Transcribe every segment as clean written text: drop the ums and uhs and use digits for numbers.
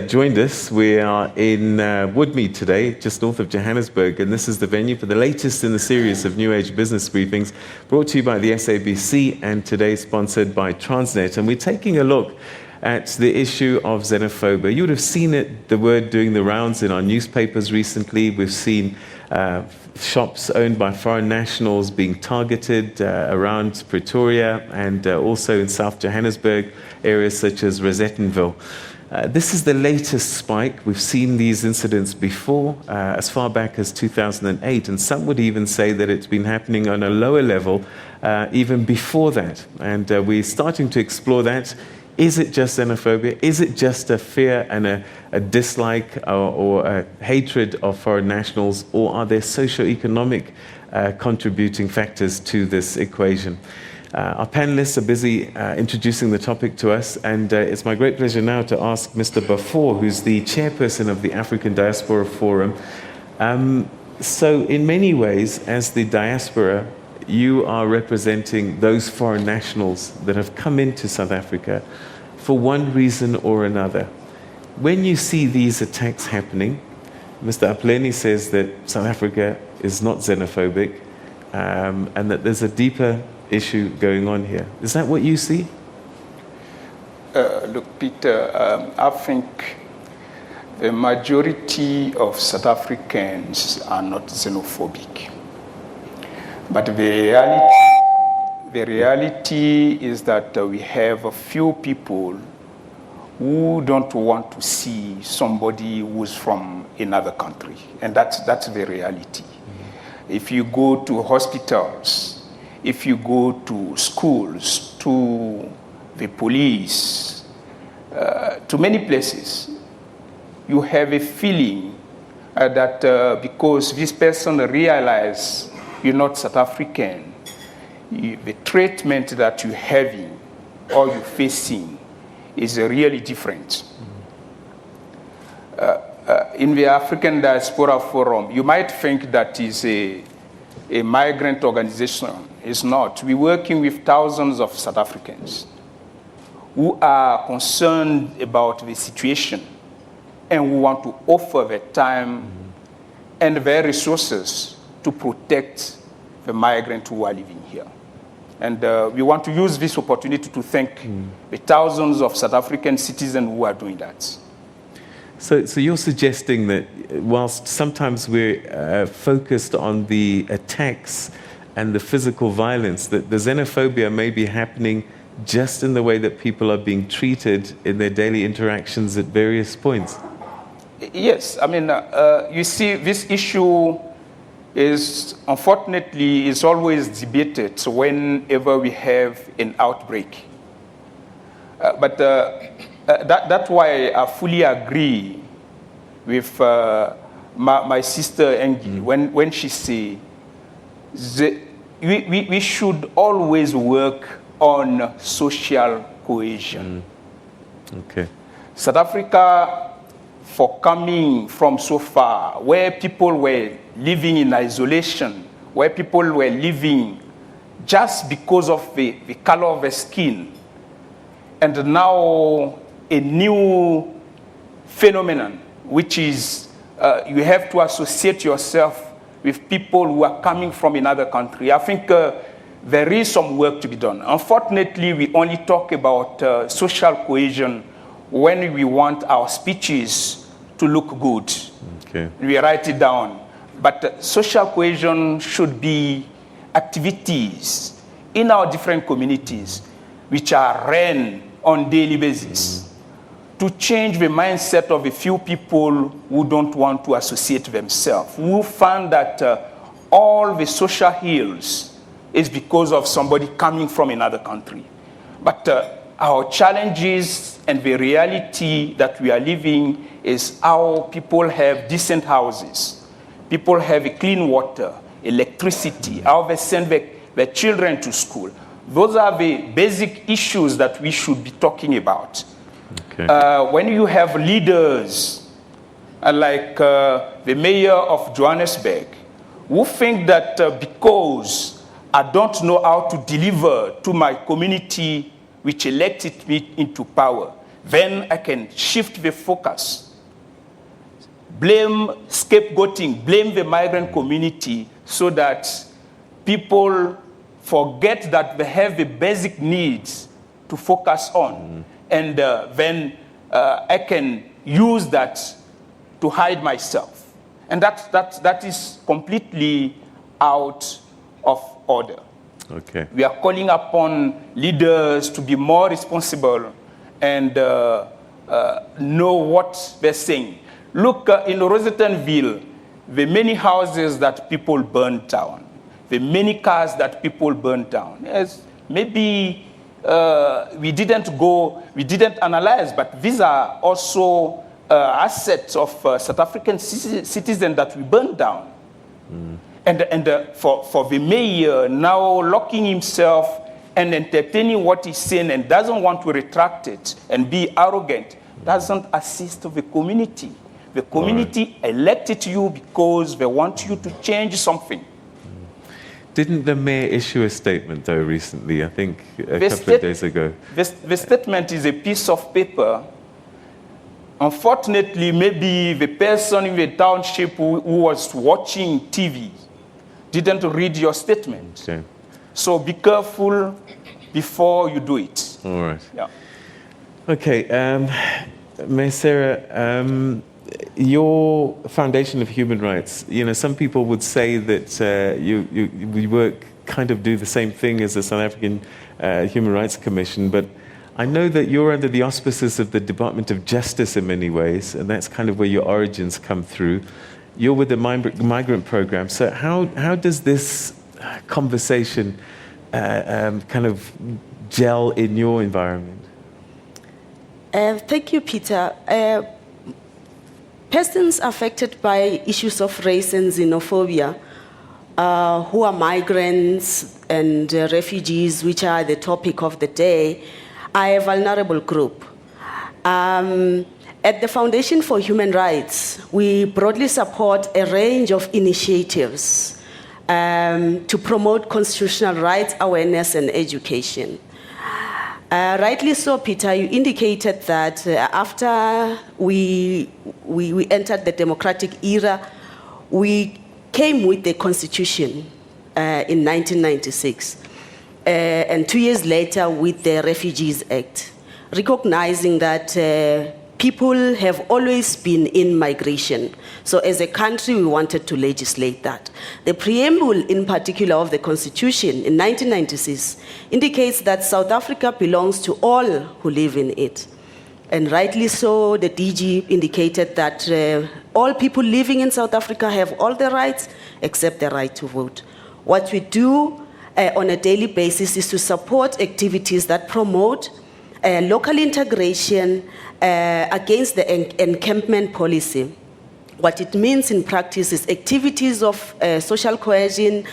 Joined us. We are in Woodmead today, just north of Johannesburg, and this is the venue for the latest in the series of New Age business briefings brought to you by the SABC and today sponsored by Transnet. And we're taking a look at the issue of xenophobia. You would have seen it, the word doing the rounds in our newspapers recently. We've seen shops owned by foreign nationals being targeted around Pretoria and also in South Johannesburg, areas such as Rosettenville. This is the latest spike. We've seen these incidents before, as far back as 2008, and some would even say that it's been happening on a lower level even before that. And we're starting to explore that. Is it just xenophobia? Is it just a fear and a dislike or a hatred of foreign nationals, or are there socio-economic contributing factors to this equation? Our panelists are busy introducing the topic to us, and it's my great pleasure now to ask Mr. Bafor, who's the chairperson of the African Diaspora Forum. So in many ways, as the diaspora, you are representing those foreign nationals that have come into South Africa for one reason or another. When you see these attacks happening, Mr. Apleni says that South Africa is not xenophobic and that there's a deeper issue going on here. Is that what you see? Look, Peter, I think the majority of South Africans are not xenophobic. But the reality is that we have a few people who don't want to see somebody who's from another country. And that's the reality. Mm-hmm. If you go to hospitals, if you go to schools, to the police, to many places, you have a feeling that because this person realizes you're not South African, the treatment that you're having or you're facing is really different. In the African Diaspora Forum, you might think that is a migrant organization. It's not. We're working with thousands of South Africans who are concerned about the situation and who want to offer their time and their resources to protect the migrants who are living here. And we want to use this opportunity to thank the thousands of South African citizens who are doing that. So you're suggesting that whilst sometimes we're focused on the attacks and the physical violence, that the xenophobia may be happening just in the way that people are being treated in their daily interactions at various points? Yes, I mean, you see, this issue is, unfortunately, is always debated whenever we have an outbreak. But that's why I fully agree with my sister Engi when she says we should always work on social cohesion. Okay. South Africa, for coming from so far, where people were living in isolation, where people were living just because of the color of their skin, and now a new phenomenon, which is you have to associate yourself with people who are coming from another country. I think there is some work to be done. Unfortunately, we only talk about social cohesion when we want our speeches to look good. Okay. We write it down. But social cohesion should be activities in our different communities which are ran on daily basis to change the mindset of a few people who don't want to associate themselves, who find that all the social ills is because of somebody coming from another country. But our challenges and the reality that we are living is how people have decent houses, people have clean water, electricity, how they send their children to school. Those are the basic issues that we should be talking about. Okay. When you have leaders like the mayor of Johannesburg, who think that because I don't know how to deliver to my community which elected me into power, then I can shift the focus. Blame scapegoating, blame the migrant community so that people forget that they have the basic needs to focus on. And then I can use that to hide myself. And that is completely out of order. Okay. We are calling upon leaders to be more responsible and know what they're saying. Look, in Rosettenville, the many houses that people burned down, the many cars that people burned down. Yes, maybe we didn't analyze, but these are also assets of South African citizens that we burned down. And for the mayor now locking himself and entertaining what he's saying and doesn't want to retract it and be arrogant, doesn't assist the community. The community elected you because they want you to change something. Didn't the mayor issue a statement, though, recently, I think a couple of days ago? The statement is a piece of paper. Unfortunately, maybe the person in the township who was watching TV didn't read your statement. Okay. So be careful before you do it. All right. Yeah. Okay, Ms. Sarah, your Foundation of Human Rights, some people would say that you work, kind of do the same thing as the South African Human Rights Commission, but I know that you're under the auspices of the Department of Justice in many ways, and that's kind of where your origins come through. You're with the migrant program. So how does this conversation kind of gel in your environment? Thank you, Peter. Persons affected by issues of race and xenophobia, who are migrants and refugees, which are the topic of the day, are a vulnerable group. At the Foundation for Human Rights, we broadly support a range of initiatives to promote constitutional rights, awareness, and education. Rightly so, Peter, you indicated that after we entered the democratic era, we came with the Constitution in 1996, and 2 years later with the Refugees Act, recognizing that people have always been in migration. So as a country, we wanted to legislate that. The preamble in particular of the Constitution in 1996 indicates that South Africa belongs to all who live in it. And rightly so, the DG indicated that all people living in South Africa have all the rights except the right to vote. What we do on a daily basis is to support activities that promote local integration against the encampment policy. What it means in practice is activities of social cohesion,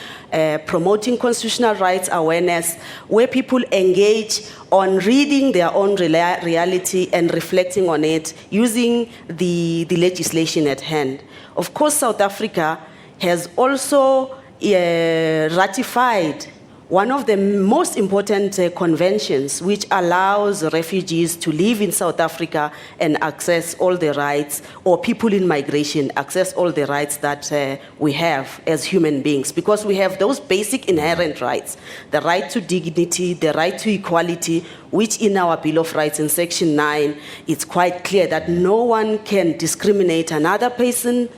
promoting constitutional rights awareness, where people engage on reading their own reality and reflecting on it using the legislation at hand. Of course, South Africa has also ratified one of the most important conventions which allows refugees to live in South Africa and access all the rights, or people in migration access all the rights that we have as human beings, because we have those basic inherent rights, the right to dignity, the right to equality, which in our Bill of Rights in Section 9, it's quite clear that no one can discriminate another person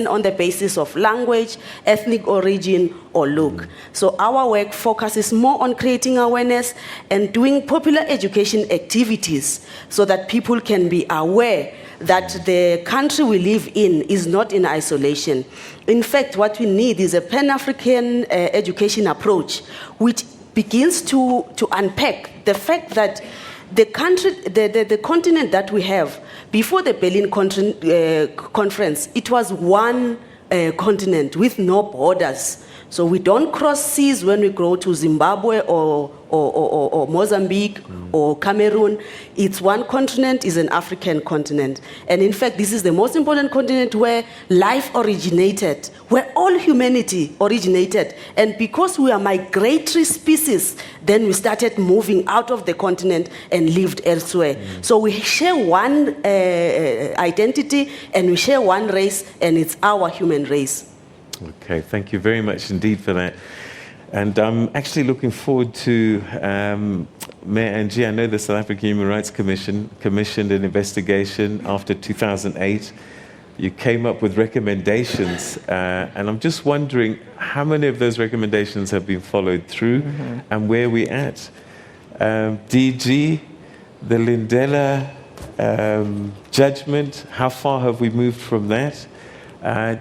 on the basis of language, ethnic origin, or look. So our work focuses more on creating awareness and doing popular education activities so that people can be aware that the country we live in is not in isolation. In fact, what we need is a Pan-African education approach, which begins to unpack the fact that the country, the continent that we have, before the Berlin Conference, it was one continent with no borders. So we don't cross seas when we go to Zimbabwe or or Mozambique or Cameroon. It's one continent, is an African continent. And in fact, this is the most important continent where life originated, where all humanity originated. And because we are migratory species, then we started moving out of the continent and lived elsewhere. So we share one identity and we share one race, and it's our human race. Okay, thank you very much indeed for that. And I'm actually looking forward to Mayor Angie. I know the South African Human Rights Commission commissioned an investigation after 2008. You came up with recommendations, and I'm just wondering how many of those recommendations have been followed through, and where we at. DG, the Lindela judgment, how far have we moved from that?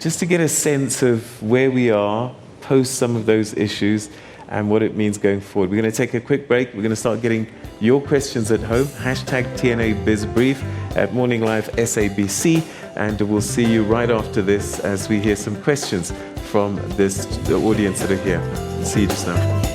Just to get a sense of where we are post some of those issues and what it means going forward. We're going to take a quick break. We're going to start getting your questions at home. Hashtag TNA BizBrief at Morning Live SABC. And we'll see you right after this as we hear some questions from the audience that are here. See you just now.